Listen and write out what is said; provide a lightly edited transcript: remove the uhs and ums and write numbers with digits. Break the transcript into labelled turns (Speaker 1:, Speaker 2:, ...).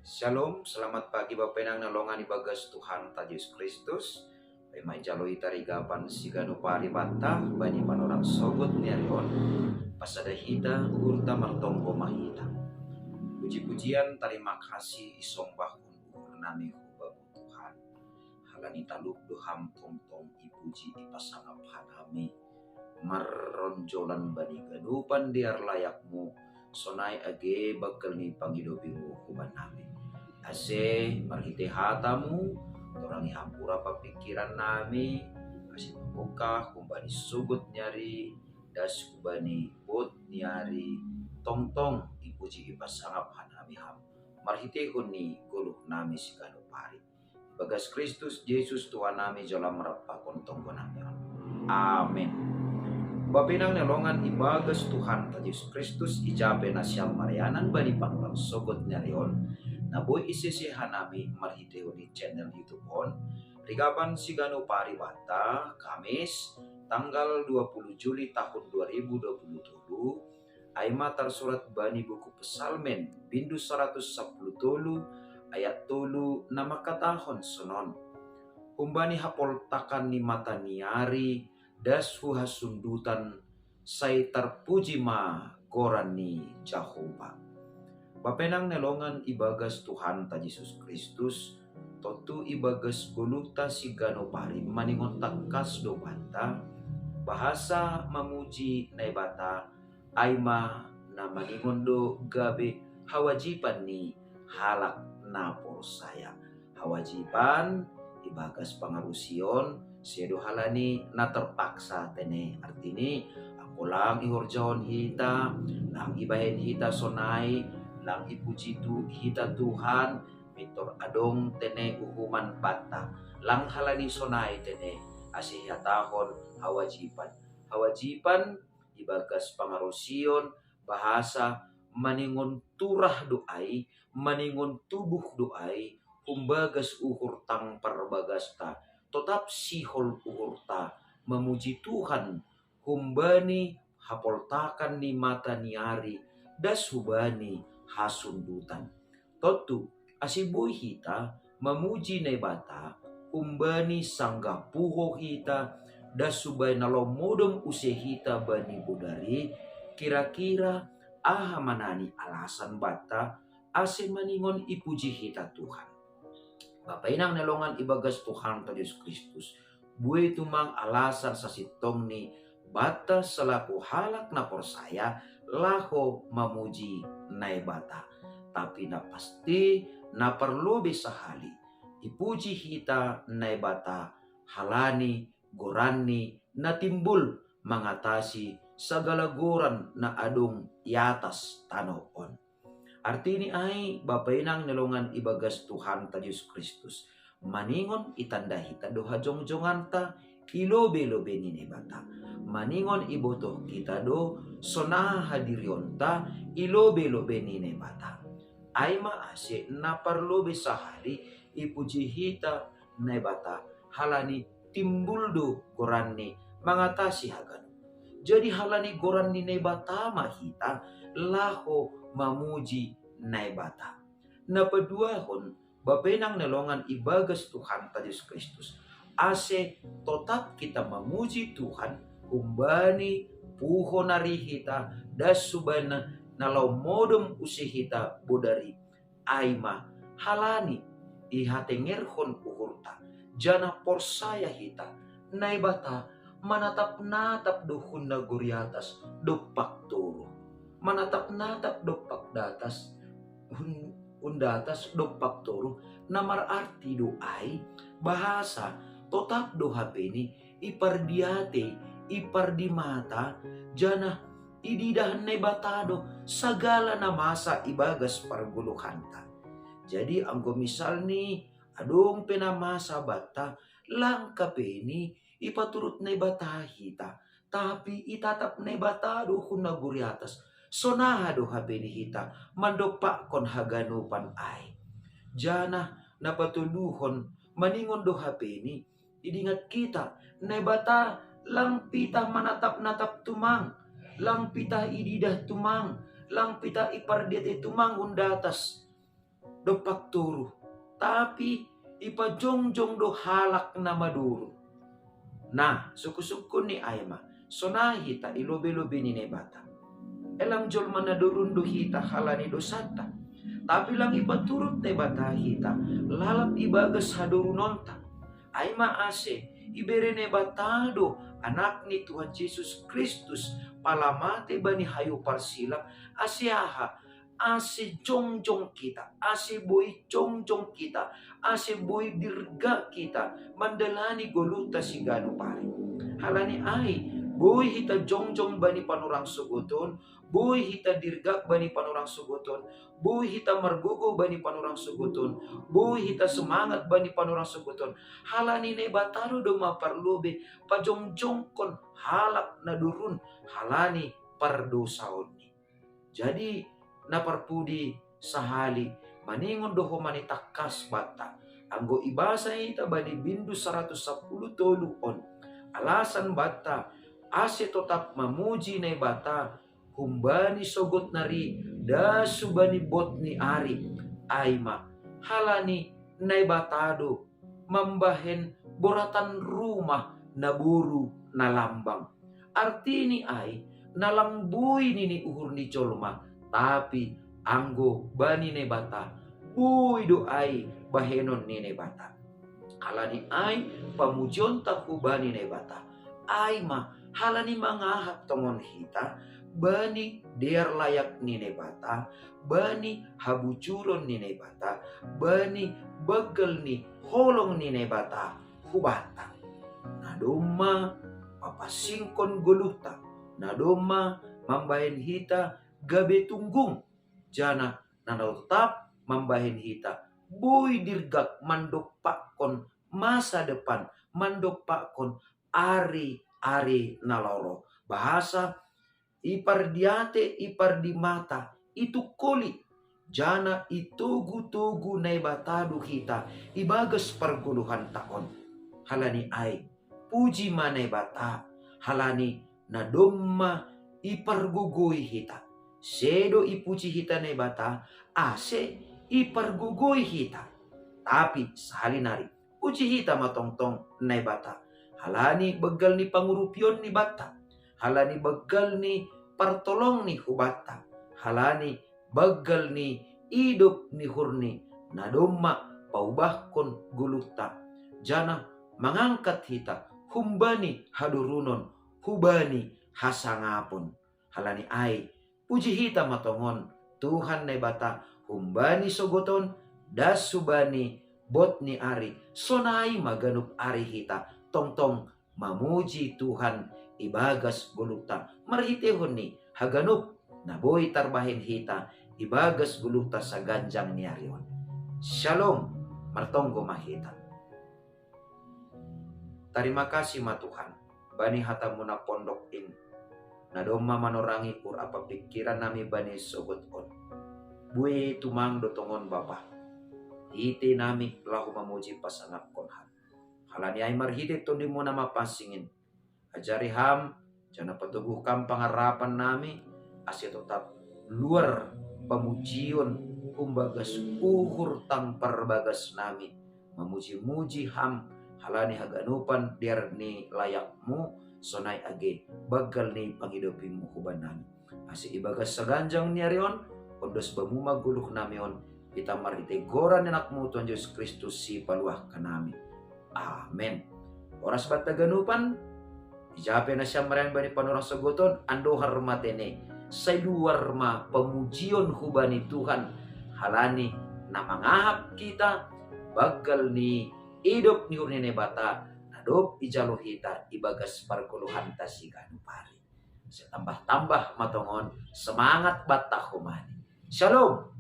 Speaker 1: Shalom, selamat pagi Bapak Nang nalongan ibagas Tuhan ta Yesus Kristus. May jaloi tarigapan sigano pari bata bani panorang sogot niarion pasada hita urta martongko mahita. Puji-pujian terima kasih isong bahun uhur nami hubabu Tuhan. Halani taluk doham tong ipuji ipasangap hanami. Marronjolan bani gadupan diar layakmu. Sonai age bakal ni pangidobimu huban nami. Ase marhite hatamu orang hampura papikiran nami kasih membuka kumbani sugut nyari das kubani bot nyari tong ipuji ipasangap hanami ham marhite huni guluh nami sikano pari bagas Kristus Yesus Tuhan nami jalan merapakon tonggo nami. Amin. Bapinang nelongan ibagas Tuhan ta Yesus Kristus ijabe na siyang marianan bani panulang sogot nyarion na boy isisihan nami marhiteo di channel YouTube on. Rigapan sigano pari bata Kamis tanggal 20 Juli tahun 2027 ay matar surat bani buku Pesalmen bindu 110 ayat tolu na makatahon sonon. Umbani hapoltakan ni mata niari das huhasundutan say terpuji ma goran ni Jehovah. Bapenang nelongan ibagas Tuhan ta Yesus Kristus totu ibagas guluta sigano pari maningon takas do bata bahasa mamuji na bata aima na maningon do gabe hawajiban ni halak na saya hawajiban ibagas pangarusion sedo halani na terpaksa tene artini ako lang ihorjahon hita lang ibahen hita sonai lang ipuji tu hita Tuhan mitor adong tene uhuman bata lang halani sonai tene asihatahon hawajiban ibagas pangarusion bahasa maningon turah doai maningon tubuh doai umbagas uhur tang perbagasta tetap sihol uhurta memuji Tuhan humbani hapoltakan ni mata niari das hubani hasundutan totu asiboy hita memuji na bata humbani sangga puho hita das subay nalomodom usehita bani bodari kira-kira manani alasan bata ase maningon ipuji hita Tuhan. Bapak inang nelongan ibagas Tuhan ta Yesus Kristus. Buay tumang alasan sa sitong ni bata selaku halak na persaya laho mamuji na bata. Tapi na pasti na perlu bisa hali. Ipuji hita na bata halani gorani na timbul mengatasi segala goran na adong iatas tanoon. Artini ay bapainang nelongan ibagas Tuhan ta Yesus Kristus. Maningon itanda hita do hajong-jongan ta ilobe-lobe ni bata. Maningon ibotoh kita do sona hadirion ta ilobe-lobe ni bata. Ay maase na parlobe sahali ipuji hita na bata halani timbul do goranni mangatasi hagano. Jadi halani goranni na bata mahita laho mamuji naibata. Napaduahon bapenang nelongan ibagas Tuhan ta Yesus Kristus. Ase tetap kita memuji Tuhan umbani puho narihita das subana nalau modom usihita bodari aima halani ihatengerhon uhurta jana porsaya hita naibata manatap-natap duhun na guriatas dupak turo manatap-natap dopak datas undatas dopak toro namar arti doai bahasa tetap do hapeni ipardiate ipardimata jana ididah nebatado sagala na masa ibagas parguluhanta. Jadi anggo misal ni adong penamasa bata langka peni ipaturut nebata hita tapi itatap nebatado kuna guriatas sonahado habeni hita mandopak kon haganupan ay. Jana napatuluhon maningon do habeni idingat kita nebata lang pita manatap-natap tumang lang pita ididah tumang lang pita ipardiat tumang undatas dopak turu. Tapi ipajongjong do halak na maduro. Nah, suku-suku ni Aima, sonahi ta ilobe-lobe ni nebata. Elang jol manadurun do hita halani dosata. Tapi lang ipaturut nebata hita, lalap ibagas hadurunonta. Aima ase, ibere nebatado, anak ni Tuhan Yesus Kristus, palamate bani hayu parsilak, asiaha, ase jongjong kita, ase boy jongjong kita, ase boy dirga kita, mandalani goluta si gano pare. Halani ay, boy hita jongjong bani panurang suguton, boy hita dirga bani panurang suguton, boy hita margugo bani panurang suguton, boy hita semangat bani panurang suguton. Halani ne bataro do maparlobe, pajongjong kon halak na durun, halani pardosaon ni. Jadi, naparpudi sahali maningon doho manitakas bata anggo ibasa ita bani bindu 110 on alasan bata ase tetap memuji ne bata humbani sogot nari dasu bani bot ni ari aima halani nai batado membahen boratan rumah naburu nalambang artini ai nalambui nini uhur ni jolma tapi anggo bani ne bata bui doai bahenon ni ne bata halani ai pamujon taku bani ne bata ai ma halani mangahap tongon hita bani der layak ni ne bata bani habucuron ni ne bata bani begel ni holong ni ne bata hubata nadoma papasingkon goluta nadoma mambahen hita gabe tunggung jana nanau tetap mambahin hita boy dirgak mandok pakon masa depan mandok pakon ari naloro bahasa ipar diate ipar di mata itu koli jana itugu-tugu nai batadu hita ibagas perguluhan takon halani ai puji manai bata halani nadomma ipargugui hita sedo ipuji hita ne bata ase ipargugui hita tapi salinari puji hita matongtong ne bata halani begal ni pangurupion ni bata halani begal ni partolong ni hubata halani begal ni hidup ni hurni nadomma paubahkon guluta jana mengangkat hita humbani hadurunon hubani hasangapon halani ai puji hita matongon Tuhan ne bata humbani sogoton dasubani bot ni ari sonai maganup ari hita tongtong mamuji Tuhan ibagas guluta marhitehon ni haganup naboy tarbahin hita ibagas guluta sa ganjang ni arion. Shalom martonggo mahita. Terima kasih ma Tuhan bani hatamu na pondok in nadoma manorangi pur apa pikiran nami bani sogot on bue tumang dotongon bapa ite nami lahu memuji pasanap konhan halani ay marhite tondi mo na mapasingin ajari ham jana patubuhkan pangarapan nami asya tetap luar pemujion kumbagas uhur tampar bagas nami memuji-muji ham halani haganupan biar ni layakmu sonai age bagal ni pangidopimu huban nami asi ibagas saganjang ni arion ondos bamuma guluk namion kita marite goran anakmu Tuhan Yesus Kristus si paluah kanami amen oras bata ganupan ijape na siya marayan bani panurang sagoton ando harmatene sa luar ma pemujion hubani Tuhan halani na mangahap kita bagal ni hidup ni urnine bata nadop ijalo hita ibagas parguluhan tasigan pari. Tambah-tambah matongon semangat bata humani. Shalom.